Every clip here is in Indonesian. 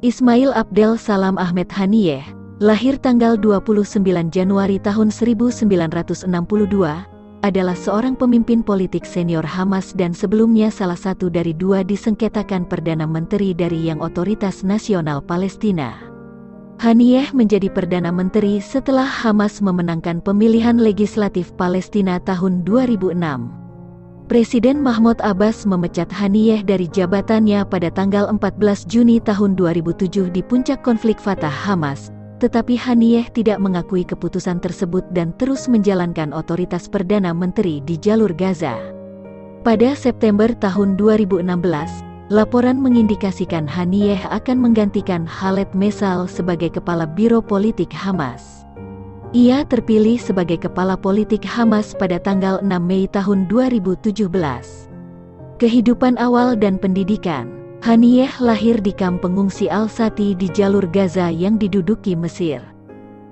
Ismail Abdel Salam Ahmed Haniyeh, lahir tanggal 29 Januari tahun 1962, adalah seorang pemimpin politik senior Hamas dan sebelumnya salah satu dari dua disengketakan Perdana Menteri dari Yang Otoritas Nasional Palestina. Haniyeh menjadi Perdana Menteri setelah Hamas memenangkan pemilihan legislatif Palestina tahun 2006. Presiden Mahmud Abbas memecat Haniyeh dari jabatannya pada tanggal 14 Juni tahun 2007 di puncak konflik Fatah-Hamas, tetapi Haniyeh tidak mengakui keputusan tersebut dan terus menjalankan otoritas Perdana Menteri di jalur Gaza. Pada September tahun 2016, laporan mengindikasikan Haniyeh akan menggantikan Khaled Mesal sebagai Kepala Biro Politik Hamas. Ia terpilih sebagai Kepala Politik Hamas pada tanggal 6 Mei tahun 2017. Kehidupan awal dan pendidikan. Haniyeh lahir di kamp pengungsi Al-Sati di jalur Gaza yang diduduki Mesir.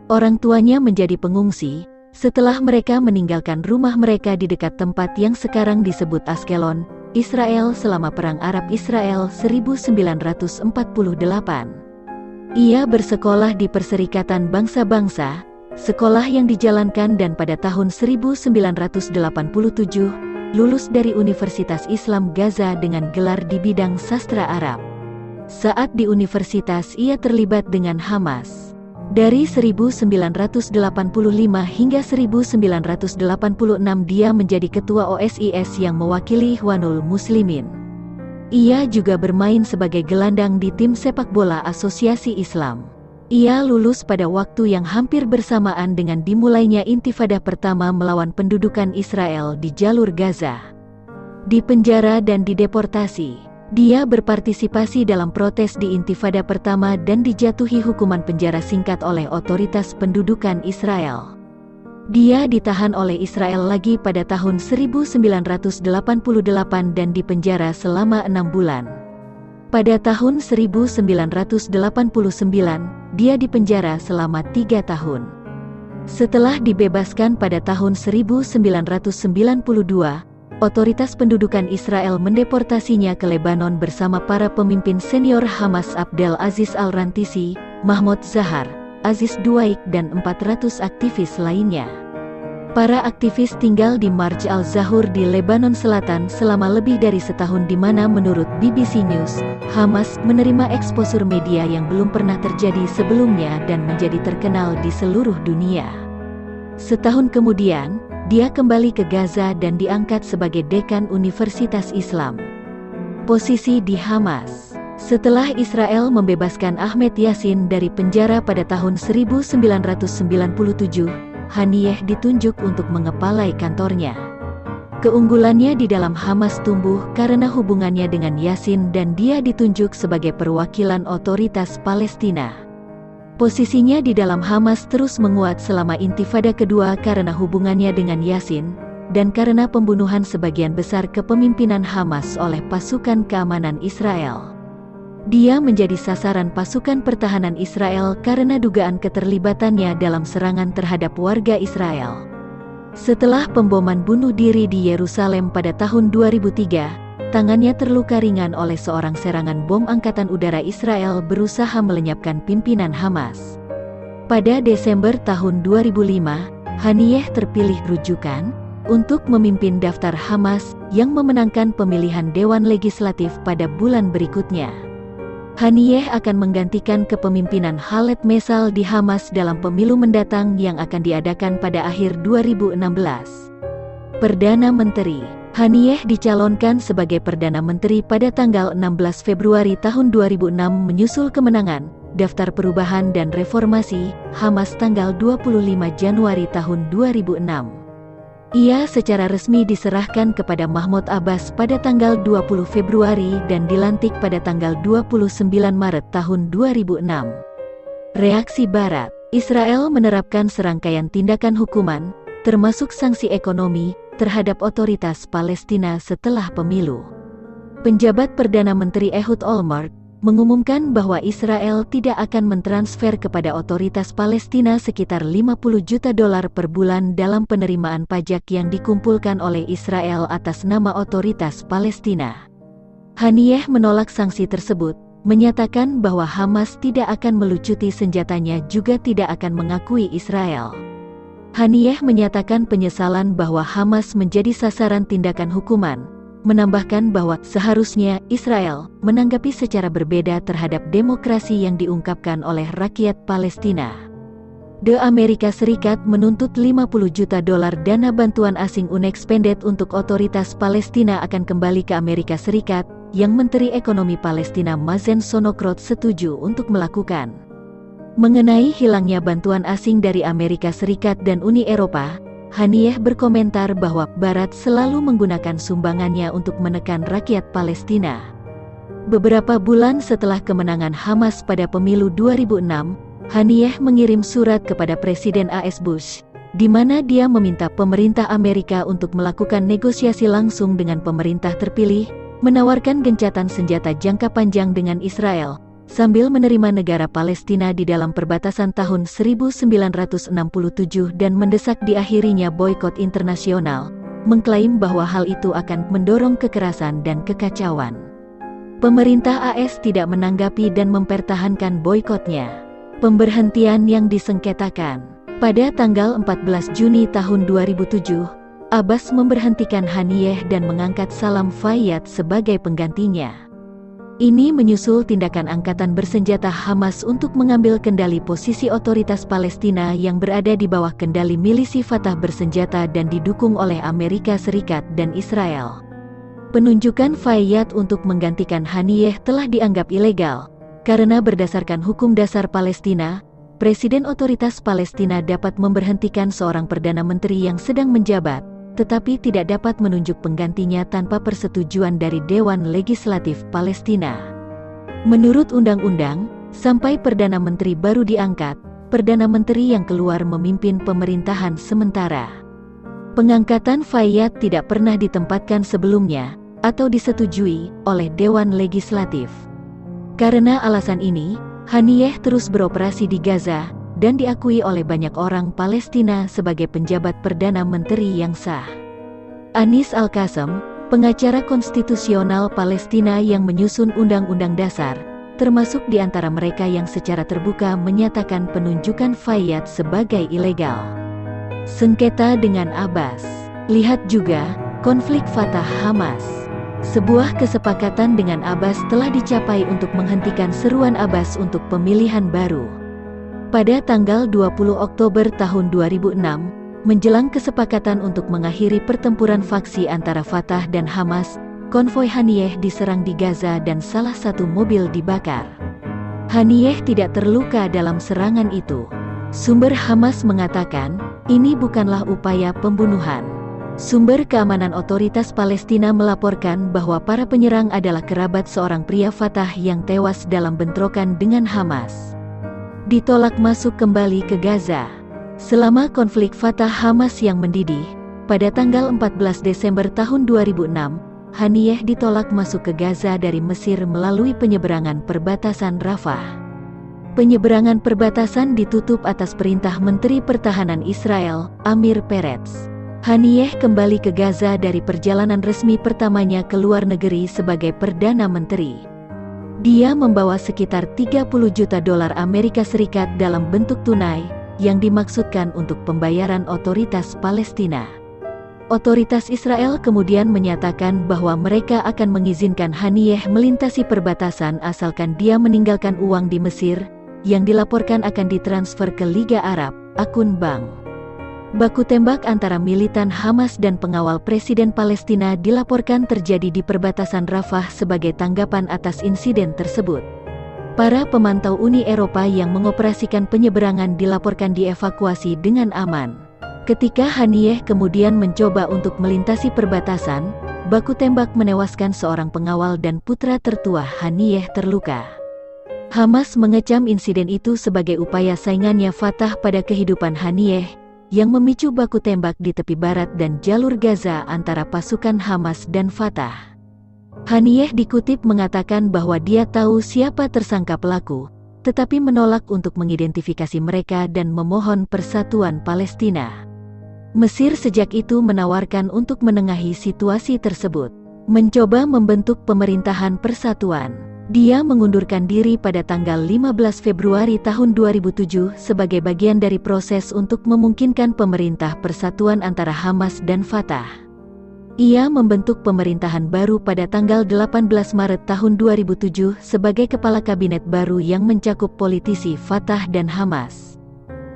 Orang tuanya menjadi pengungsi setelah mereka meninggalkan rumah mereka di dekat tempat yang sekarang disebut Askelon, Israel selama Perang Arab-Israel 1948. Ia bersekolah di Perserikatan Bangsa-Bangsa, sekolah yang dijalankan, dan pada tahun 1987, lulus dari Universitas Islam Gaza dengan gelar di bidang sastra Arab. Saat di universitas ia terlibat dengan Hamas. Dari 1985 hingga 1986 dia menjadi ketua OSIS yang mewakili Ikhwanul Muslimin. Ia juga bermain sebagai gelandang di tim sepak bola Asosiasi Islam. Ia lulus pada waktu yang hampir bersamaan dengan dimulainya Intifada pertama melawan pendudukan Israel di jalur Gaza. Di penjara dan dideportasi, dia berpartisipasi dalam protes di Intifada pertama dan dijatuhi hukuman penjara singkat oleh otoritas pendudukan Israel. Dia ditahan oleh Israel lagi pada tahun 1988 dan dipenjara selama 6 bulan. Pada tahun 1989, dia dipenjara selama 3 tahun. Setelah dibebaskan pada tahun 1992, otoritas pendudukan Israel mendeportasinya ke Lebanon bersama para pemimpin senior Hamas Abdel Aziz Al-Rantisi, Mahmoud Zahar, Aziz Duaik dan 400 aktivis lainnya. Para aktivis tinggal di Marj al-Zahur di Lebanon Selatan selama lebih dari setahun di mana menurut BBC News, Hamas menerima eksposur media yang belum pernah terjadi sebelumnya dan menjadi terkenal di seluruh dunia. Setahun kemudian, dia kembali ke Gaza dan diangkat sebagai dekan Universitas Islam. Posisi di Hamas. Setelah Israel membebaskan Ahmed Yassin dari penjara pada tahun 1997, Haniyeh ditunjuk untuk mengepalai kantornya. Keunggulannya di dalam Hamas tumbuh karena hubungannya dengan Yassin dan dia ditunjuk sebagai perwakilan otoritas Palestina. Posisinya di dalam Hamas terus menguat selama Intifada kedua karena hubungannya dengan Yassin, dan karena pembunuhan sebagian besar kepemimpinan Hamas oleh pasukan keamanan Israel. Dia menjadi sasaran pasukan pertahanan Israel karena dugaan keterlibatannya dalam serangan terhadap warga Israel. Setelah pemboman bunuh diri di Yerusalem pada tahun 2003, tangannya terluka ringan oleh seorang serangan bom Angkatan Udara Israel berusaha melenyapkan pimpinan Hamas. Pada Desember tahun 2005, Haniyeh terpilih rujukan untuk memimpin daftar Hamas yang memenangkan pemilihan Dewan Legislatif pada bulan berikutnya. Haniyeh akan menggantikan kepemimpinan Khaled Mesal di Hamas dalam pemilu mendatang yang akan diadakan pada akhir 2016. Perdana Menteri. Haniyeh dicalonkan sebagai Perdana Menteri pada tanggal 16 Februari tahun 2006 menyusul kemenangan Daftar Perubahan dan Reformasi Hamas tanggal 25 Januari tahun 2006. Ia secara resmi diserahkan kepada Mahmud Abbas pada tanggal 20 Februari dan dilantik pada tanggal 29 Maret tahun 2006. Reaksi Barat. Israel menerapkan serangkaian tindakan hukuman, termasuk sanksi ekonomi, terhadap otoritas Palestina setelah pemilu. Penjabat Perdana Menteri Ehud Olmert mengumumkan bahwa Israel tidak akan mentransfer kepada otoritas Palestina sekitar $50 juta per bulan dalam penerimaan pajak yang dikumpulkan oleh Israel atas nama otoritas Palestina. Haniyeh menolak sanksi tersebut, menyatakan bahwa Hamas tidak akan melucuti senjatanya juga tidak akan mengakui Israel. Haniyeh menyatakan penyesalan bahwa Hamas menjadi sasaran tindakan hukuman, menambahkan bahwa seharusnya Israel menanggapi secara berbeda terhadap demokrasi yang diungkapkan oleh rakyat Palestina. Amerika Serikat menuntut 50 juta dolar dana bantuan asing unexpended untuk otoritas Palestina akan kembali ke Amerika Serikat, yang Menteri Ekonomi Palestina Mazen Sonokrot setuju untuk melakukan. Mengenai hilangnya bantuan asing dari Amerika Serikat dan Uni Eropa, Haniyeh berkomentar bahwa Barat selalu menggunakan sumbangannya untuk menekan rakyat Palestina. Beberapa bulan setelah kemenangan Hamas pada pemilu 2006, Haniyeh mengirim surat kepada Presiden AS Bush, di mana dia meminta pemerintah Amerika untuk melakukan negosiasi langsung dengan pemerintah terpilih, menawarkan gencatan senjata jangka panjang dengan Israel, sambil menerima negara Palestina di dalam perbatasan tahun 1967 dan mendesak diakhirinya boikot internasional, mengklaim bahwa hal itu akan mendorong kekerasan dan kekacauan. Pemerintah AS tidak menanggapi dan mempertahankan boikotnya. Pemberhentian yang disengketakan. Pada tanggal 14 Juni tahun 2007, Abbas memberhentikan Haniyeh dan mengangkat Salam Fayyad sebagai penggantinya. Ini menyusul tindakan angkatan bersenjata Hamas untuk mengambil kendali posisi otoritas Palestina yang berada di bawah kendali milisi Fatah bersenjata dan didukung oleh Amerika Serikat dan Israel. Penunjukan Fayyad untuk menggantikan Haniyeh telah dianggap ilegal, karena berdasarkan hukum dasar Palestina, Presiden Otoritas Palestina dapat memberhentikan seorang Perdana Menteri yang sedang menjabat, tetapi tidak dapat menunjuk penggantinya tanpa persetujuan dari Dewan Legislatif Palestina. Menurut undang-undang, sampai Perdana Menteri baru diangkat, Perdana Menteri yang keluar memimpin pemerintahan sementara. Pengangkatan Fayyad tidak pernah ditempatkan sebelumnya, atau disetujui, oleh Dewan Legislatif. Karena alasan ini, Haniyeh terus beroperasi di Gaza, dan diakui oleh banyak orang Palestina sebagai penjabat Perdana Menteri yang sah. Anis Al-Qassem, pengacara konstitusional Palestina yang menyusun Undang-Undang Dasar, termasuk di antara mereka yang secara terbuka menyatakan penunjukan Fayyad sebagai ilegal. Sengketa dengan Abbas. Lihat juga, konflik Fatah-Hamas. Sebuah kesepakatan dengan Abbas telah dicapai untuk menghentikan seruan Abbas untuk pemilihan baru. Pada tanggal 20 Oktober tahun 2006, menjelang kesepakatan untuk mengakhiri pertempuran faksi antara Fatah dan Hamas, konvoi Haniyeh diserang di Gaza dan salah satu mobil dibakar. Haniyeh tidak terluka dalam serangan itu. Sumber Hamas mengatakan, ini bukanlah upaya pembunuhan. Sumber keamanan otoritas Palestina melaporkan bahwa para penyerang adalah kerabat seorang pria Fatah yang tewas dalam bentrokan dengan Hamas. Ditolak masuk kembali ke Gaza. Selama konflik Fatah-Hamas yang mendidih, pada tanggal 14 Desember tahun 2006, Haniyeh ditolak masuk ke Gaza dari Mesir melalui penyeberangan perbatasan Rafah. Penyeberangan perbatasan ditutup atas perintah Menteri Pertahanan Israel, Amir Peretz. Haniyeh kembali ke Gaza dari perjalanan resmi pertamanya ke luar negeri sebagai Perdana Menteri. Dia membawa sekitar 30 juta dolar Amerika Serikat dalam bentuk tunai, yang dimaksudkan untuk pembayaran otoritas Palestina. Otoritas Israel kemudian menyatakan bahwa mereka akan mengizinkan Haniyeh melintasi perbatasan asalkan dia meninggalkan uang di Mesir, yang dilaporkan akan ditransfer ke Liga Arab, akun bank. Baku tembak antara militan Hamas dan pengawal Presiden Palestina dilaporkan terjadi di perbatasan Rafah sebagai tanggapan atas insiden tersebut. Para pemantau Uni Eropa yang mengoperasikan penyeberangan dilaporkan dievakuasi dengan aman. Ketika Haniyeh kemudian mencoba untuk melintasi perbatasan, baku tembak menewaskan seorang pengawal dan putra tertua Haniyeh terluka. Hamas mengecam insiden itu sebagai upaya saingannya Fatah pada kehidupan Haniyeh, yang memicu baku tembak di tepi barat dan jalur Gaza antara pasukan Hamas dan Fatah. Haniyeh dikutip mengatakan bahwa dia tahu siapa tersangka pelaku, tetapi menolak untuk mengidentifikasi mereka dan memohon persatuan Palestina. Mesir sejak itu menawarkan untuk menengahi situasi tersebut, mencoba membentuk pemerintahan persatuan. Dia mengundurkan diri pada tanggal 15 Februari tahun 2007 sebagai bagian dari proses untuk memungkinkan pemerintah persatuan antara Hamas dan Fatah. Ia membentuk pemerintahan baru pada tanggal 18 Maret tahun 2007 sebagai kepala kabinet baru yang mencakup politisi Fatah dan Hamas.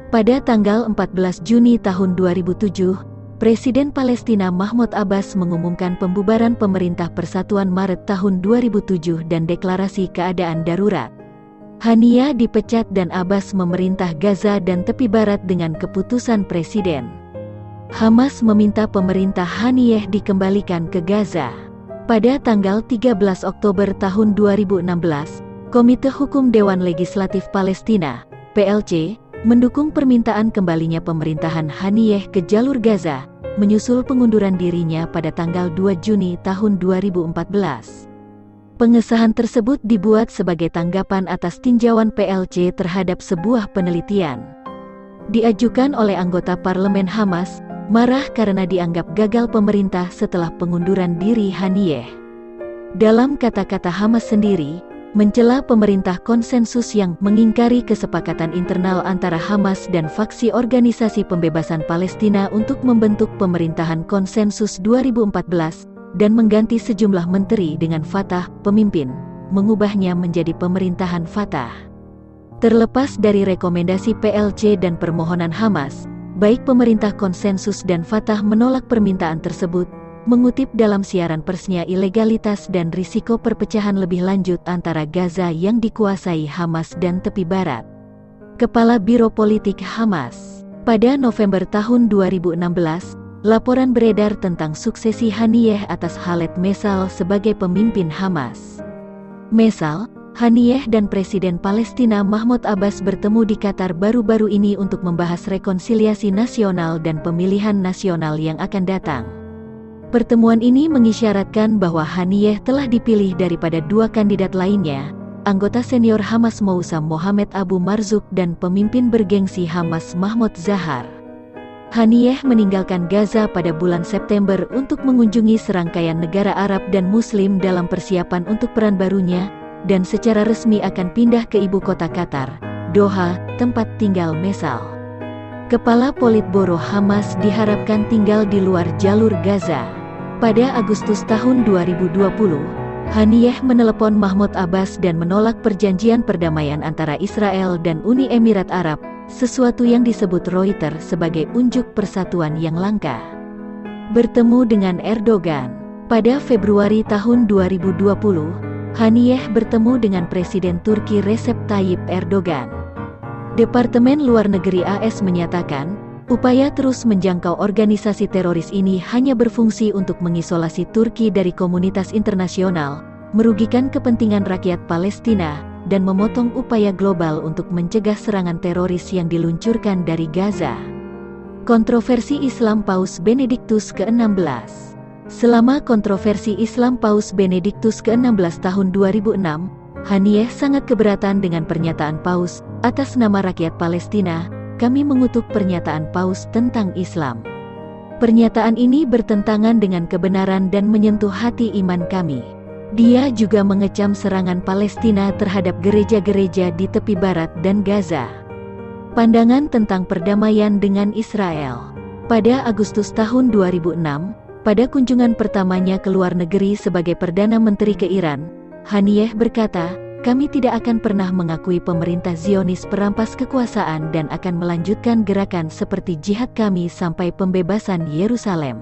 Pada tanggal 14 Juni tahun 2007, Presiden Palestina Mahmud Abbas mengumumkan pembubaran Pemerintah Persatuan Maret tahun 2007 dan deklarasi keadaan darurat. Haniyeh dipecat dan Abbas memerintah Gaza dan tepi barat dengan keputusan Presiden. Hamas meminta pemerintah Haniyeh dikembalikan ke Gaza. Pada tanggal 13 Oktober tahun 2016, Komite Hukum Dewan Legislatif Palestina, PLC, mendukung permintaan kembalinya pemerintahan Haniyeh ke jalur Gaza, menyusul pengunduran dirinya pada tanggal 2 Juni tahun 2014. Pengesahan tersebut dibuat sebagai tanggapan atas tinjauan PLC terhadap sebuah penelitian. Diajukan oleh anggota parlemen Hamas, marah karena dianggap gagal pemerintah setelah pengunduran diri Haniyeh. Dalam kata-kata Hamas sendiri, mencela pemerintah konsensus yang mengingkari kesepakatan internal antara Hamas dan faksi Organisasi Pembebasan Palestina untuk membentuk pemerintahan konsensus 2014 dan mengganti sejumlah menteri dengan Fatah, pemimpin, mengubahnya menjadi pemerintahan Fatah. Terlepas dari rekomendasi PLC dan permohonan Hamas, baik pemerintah konsensus dan Fatah menolak permintaan tersebut, mengutip dalam siaran persnya ilegalitas dan risiko perpecahan lebih lanjut antara Gaza yang dikuasai Hamas dan tepi barat. Kepala Biro Politik Hamas. Pada November tahun 2016, laporan beredar tentang suksesi Haniyeh atas Khaled Mesal sebagai pemimpin Hamas. Mesal, Haniyeh dan Presiden Palestina Mahmud Abbas bertemu di Qatar baru-baru ini untuk membahas rekonsiliasi nasional dan pemilihan nasional yang akan datang. Pertemuan ini mengisyaratkan bahwa Haniyeh telah dipilih daripada dua kandidat lainnya, anggota senior Hamas Moussa Mohamed Abu Marzouk dan pemimpin bergengsi Hamas Mahmoud Zahar. Haniyeh meninggalkan Gaza pada bulan September untuk mengunjungi serangkaian negara Arab dan Muslim dalam persiapan untuk peran barunya, dan secara resmi akan pindah ke ibu kota Qatar, Doha, tempat tinggal Mesal. Kepala Politburo Hamas diharapkan tinggal di luar jalur Gaza. Pada Agustus tahun 2020, Haniyeh menelepon Mahmud Abbas dan menolak perjanjian perdamaian antara Israel dan Uni Emirat Arab, sesuatu yang disebut Reuters sebagai unjuk persatuan yang langka. Bertemu dengan Erdogan. Pada Februari tahun 2020, Haniyeh bertemu dengan Presiden Turki Recep Tayyip Erdogan. Departemen Luar Negeri AS menyatakan, upaya terus menjangkau organisasi teroris ini hanya berfungsi untuk mengisolasi Turki dari komunitas internasional, merugikan kepentingan rakyat Palestina, dan memotong upaya global untuk mencegah serangan teroris yang diluncurkan dari Gaza. Kontroversi Islam Paus Benediktus ke-16. Selama kontroversi Islam Paus Benediktus ke-16 tahun 2006, Haniyeh sangat keberatan dengan pernyataan Paus, atas nama rakyat Palestina, kami mengutuk pernyataan Paus tentang Islam. Pernyataan ini bertentangan dengan kebenaran dan menyentuh hati iman kami. Dia juga mengecam serangan Palestina terhadap gereja-gereja di tepi barat dan Gaza. Pandangan tentang perdamaian dengan Israel. Pada Agustus tahun 2006, pada kunjungan pertamanya ke luar negeri sebagai Perdana Menteri ke Iran, Haniyeh berkata, kami tidak akan pernah mengakui pemerintah Zionis perampas kekuasaan dan akan melanjutkan gerakan seperti jihad kami sampai pembebasan Yerusalem.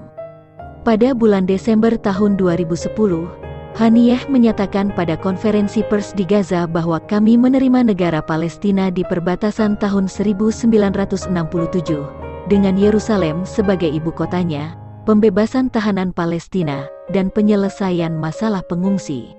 Pada bulan Desember tahun 2010, Haniyeh menyatakan pada konferensi pers di Gaza bahwa kami menerima negara Palestina di perbatasan tahun 1967, dengan Yerusalem sebagai ibu kotanya, pembebasan tahanan Palestina, dan penyelesaian masalah pengungsi.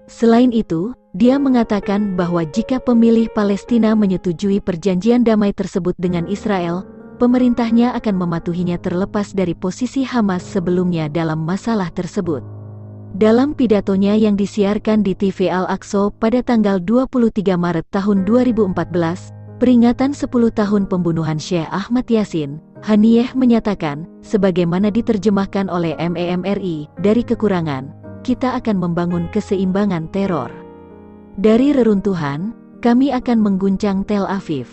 Selain itu, dia mengatakan bahwa jika pemilih Palestina menyetujui perjanjian damai tersebut dengan Israel, pemerintahnya akan mematuhinya terlepas dari posisi Hamas sebelumnya dalam masalah tersebut. Dalam pidatonya yang disiarkan di TV Al-Aqsa pada tanggal 23 Maret tahun 2014, peringatan 10 tahun pembunuhan Syekh Ahmad Yasin, Haniyeh menyatakan, sebagaimana diterjemahkan oleh MEMRI, dari kekurangan, kita akan membangun keseimbangan teror. Dari reruntuhan, kami akan mengguncang Tel Aviv.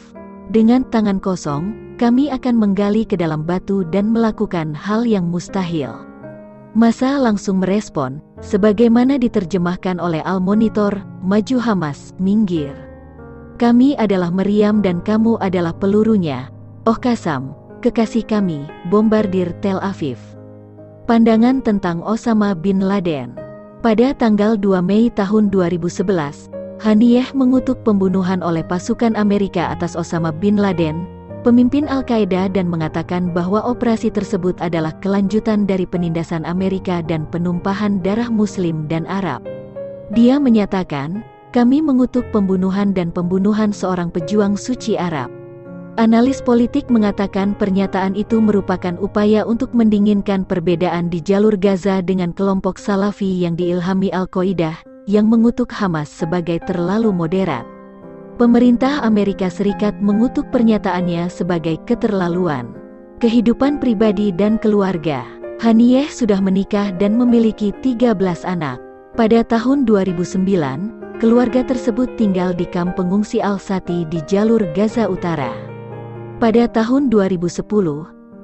Dengan tangan kosong, kami akan menggali ke dalam batu dan melakukan hal yang mustahil. Massa langsung merespon, sebagaimana diterjemahkan oleh Al-Monitor, "Maju Hamas, minggir. Kami adalah meriam dan kamu adalah pelurunya. Oh Qassam, kekasih kami, bombardir Tel Aviv." Pandangan tentang Osama bin Laden. Pada tanggal 2 Mei tahun 2011, Haniyeh mengutuk pembunuhan oleh pasukan Amerika atas Osama bin Laden, pemimpin Al-Qaeda, dan mengatakan bahwa operasi tersebut adalah kelanjutan dari penindasan Amerika dan penumpahan darah Muslim dan Arab. Dia menyatakan, "Kami mengutuk pembunuhan dan pembunuhan seorang pejuang suci Arab." Analis politik mengatakan pernyataan itu merupakan upaya untuk mendinginkan perbedaan di jalur Gaza dengan kelompok Salafi yang diilhami Al-Qaeda, yang mengutuk Hamas sebagai terlalu moderat. Pemerintah Amerika Serikat mengutuk pernyataannya sebagai keterlaluan. Kehidupan pribadi dan keluarga. Haniyeh sudah menikah dan memiliki 13 anak. Pada tahun 2009, keluarga tersebut tinggal di kamp pengungsi Al-Sati di jalur Gaza Utara. Pada tahun 2010,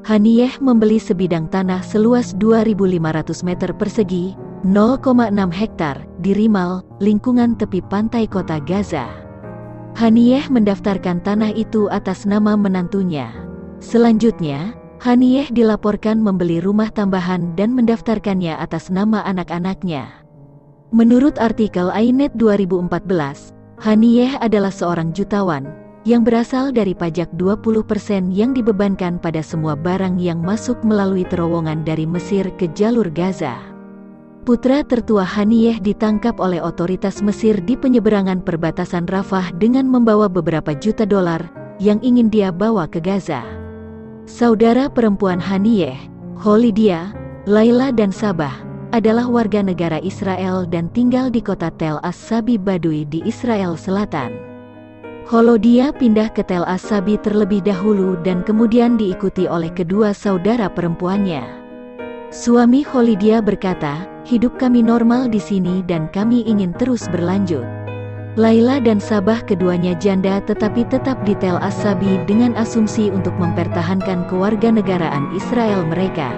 Haniyeh membeli sebidang tanah seluas 2.500 meter persegi, 0,6 hektar, di Rimal, lingkungan tepi pantai kota Gaza. Haniyeh mendaftarkan tanah itu atas nama menantunya. Selanjutnya, Haniyeh dilaporkan membeli rumah tambahan dan mendaftarkannya atas nama anak-anaknya. Menurut artikel Ainet 2014, Haniyeh adalah seorang jutawan yang berasal dari pajak 20% yang dibebankan pada semua barang yang masuk melalui terowongan dari Mesir ke jalur Gaza. Putra tertua Haniyeh ditangkap oleh otoritas Mesir di penyeberangan perbatasan Rafah dengan membawa beberapa juta dolar yang ingin dia bawa ke Gaza. Saudara perempuan Haniyeh, Holidia, Laila dan Sabah, adalah warga negara Israel dan tinggal di kota Tel As-Sabi Badui di Israel Selatan. Holidia pindah ke Tel As-Sabi terlebih dahulu dan kemudian diikuti oleh kedua saudara perempuannya. Suami Holidia berkata, "Hidup kami normal di sini dan kami ingin terus berlanjut." Laila dan Sabah keduanya janda tetapi tetap di Tel As-Sabi dengan asumsi untuk mempertahankan kewarganegaraan Israel mereka.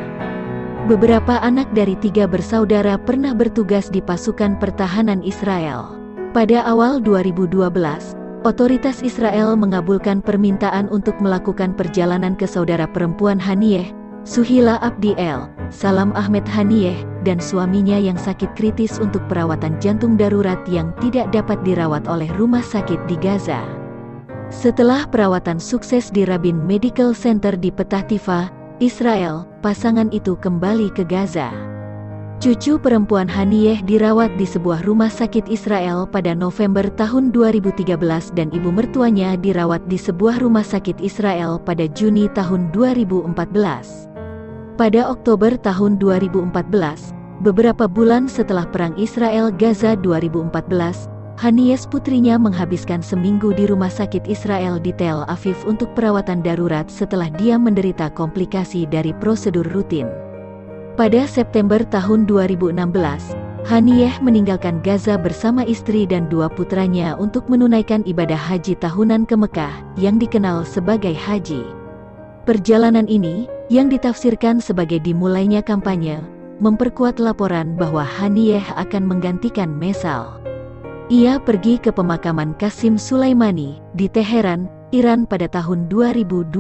Beberapa anak dari 3 bersaudara pernah bertugas di pasukan pertahanan Israel. Pada awal 2012, otoritas Israel mengabulkan permintaan untuk melakukan perjalanan ke saudara perempuan Haniyeh, Suhila Abdiel, Salam Ahmed Haniyeh, dan suaminya yang sakit kritis untuk perawatan jantung darurat yang tidak dapat dirawat oleh rumah sakit di Gaza. Setelah perawatan sukses di Rabin Medical Center di Petah Tikva, Israel, pasangan itu kembali ke Gaza. Cucu perempuan Haniyeh dirawat di sebuah rumah sakit Israel pada November tahun 2013 dan ibu mertuanya dirawat di sebuah rumah sakit Israel pada Juni tahun 2014. Pada Oktober tahun 2014, beberapa bulan setelah Perang Israel-Gaza 2014, Haniyeh putrinya menghabiskan seminggu di rumah sakit Israel di Tel Aviv untuk perawatan darurat setelah dia menderita komplikasi dari prosedur rutin. Pada September tahun 2016, Haniyeh meninggalkan Gaza bersama istri dan 2 putranya untuk menunaikan ibadah haji tahunan ke Mekah, yang dikenal sebagai haji. Perjalanan ini, yang ditafsirkan sebagai dimulainya kampanye, memperkuat laporan bahwa Haniyeh akan menggantikan Mesal. Ia pergi ke pemakaman Qasim Sulaimani di Teheran, Iran pada tahun 2020.